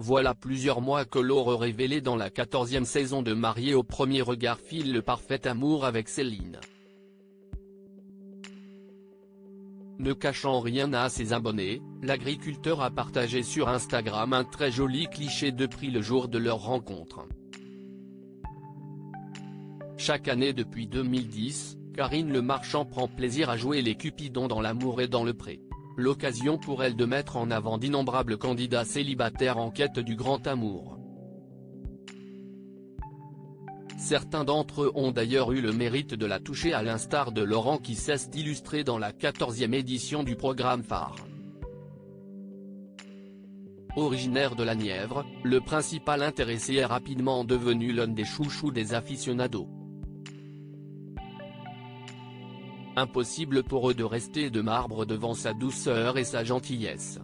Voilà plusieurs mois que Laure révélait dans la 14e saison de Mariés au premier regard file le parfait amour avec Céline. Ne cachant rien à ses abonnés, l'agriculteur a partagé sur Instagram un très joli cliché de prix le jour de leur rencontre. Chaque année depuis 2010, Karine Le Marchand prend plaisir à jouer les Cupidons dans l'amour et dans le pré. L'occasion pour elle de mettre en avant d'innombrables candidats célibataires en quête du grand amour. Certains d'entre eux ont d'ailleurs eu le mérite de la toucher à l'instar de Laurent qui cesse d'illustrer dans la 14e édition du programme phare. Originaire de la Nièvre, le principal intéressé est rapidement devenu l'un des chouchous des aficionados. Impossible pour eux de rester de marbre devant sa douceur et sa gentillesse.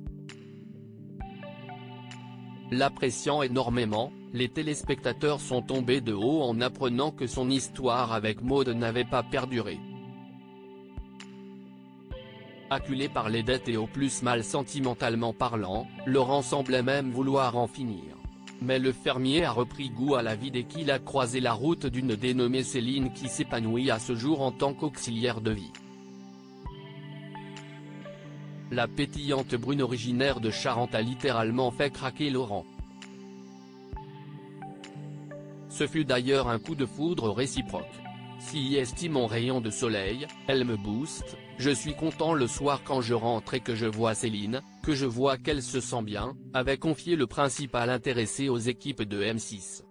L'appréciant énormément, les téléspectateurs sont tombés de haut en apprenant que son histoire avec Maud n'avait pas perduré. Acculé par les dettes et au plus mal sentimentalement parlant, Laurent semblait même vouloir en finir. Mais le fermier a repris goût à la vie dès qu'il a croisé la route d'une dénommée Céline qui s'épanouit à ce jour en tant qu'auxiliaire de vie. La pétillante brune originaire de Charente a littéralement fait craquer Laurent. Ce fut d'ailleurs un coup de foudre réciproque. Si estime mon rayon de soleil, elle me booste, je suis content le soir quand je rentre et que je vois Céline, que je vois qu'elle se sent bien, avait confié le principal intéressé aux équipes de M6.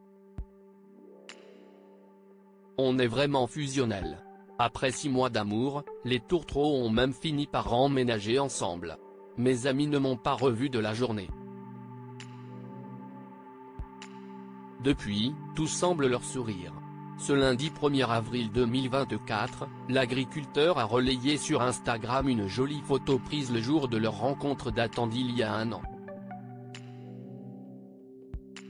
On est vraiment fusionnels. Après 6 mois d'amour, les tourtereaux ont même fini par emménager ensemble. Mes amis ne m'ont pas revu de la journée. Depuis, tout semble leur sourire. Ce lundi 1er avril 2024, l'agriculteur a relayé sur Instagram une jolie photo prise le jour de leur rencontre datant d'il y a un an.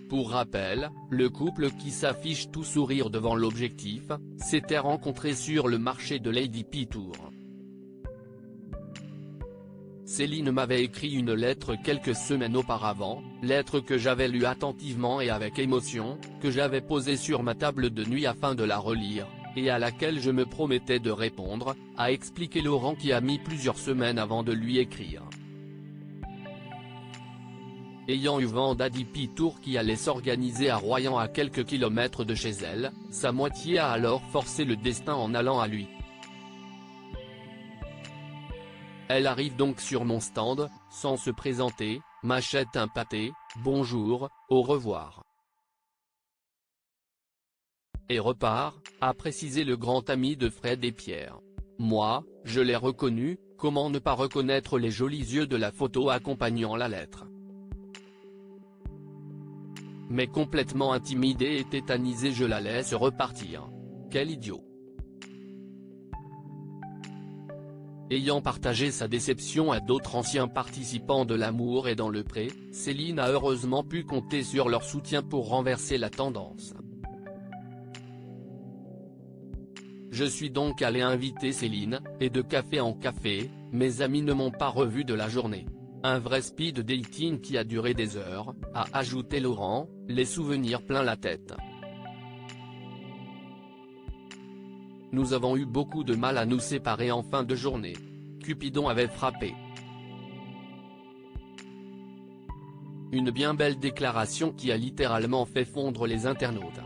Pour rappel, le couple qui s'affiche tout sourire devant l'objectif, s'était rencontré sur le marché de Lady Pitour. Céline m'avait écrit une lettre quelques semaines auparavant, lettre que j'avais lue attentivement et avec émotion, que j'avais posée sur ma table de nuit afin de la relire, et à laquelle je me promettais de répondre, a expliqué Laurent qui a mis plusieurs semaines avant de lui écrire. Ayant eu vent d'Adi Pitour qui allait s'organiser à Royan à quelques kilomètres de chez elle, sa moitié a alors forcé le destin en allant à lui. Elle arrive donc sur mon stand, sans se présenter, m'achète un pâté, bonjour, au revoir. Et repart, a précisé le grand ami de Fred et Pierre. Moi, je l'ai reconnu, comment ne pas reconnaître les jolis yeux de la photo accompagnant la lettre. Mais complètement intimidé et tétanisé je la laisse repartir. Quel idiot. Ayant partagé sa déception à d'autres anciens participants de l'amour et dans le pré, Céline a heureusement pu compter sur leur soutien pour renverser la tendance. Je suis donc allé inviter Céline, et de café en café, mes amis ne m'ont pas revu de la journée. Un vrai speed dating qui a duré des heures, a ajouté Laurent, les souvenirs plein la tête. Nous avons eu beaucoup de mal à nous séparer en fin de journée. Cupidon avait frappé. Une bien belle déclaration qui a littéralement fait fondre les internautes.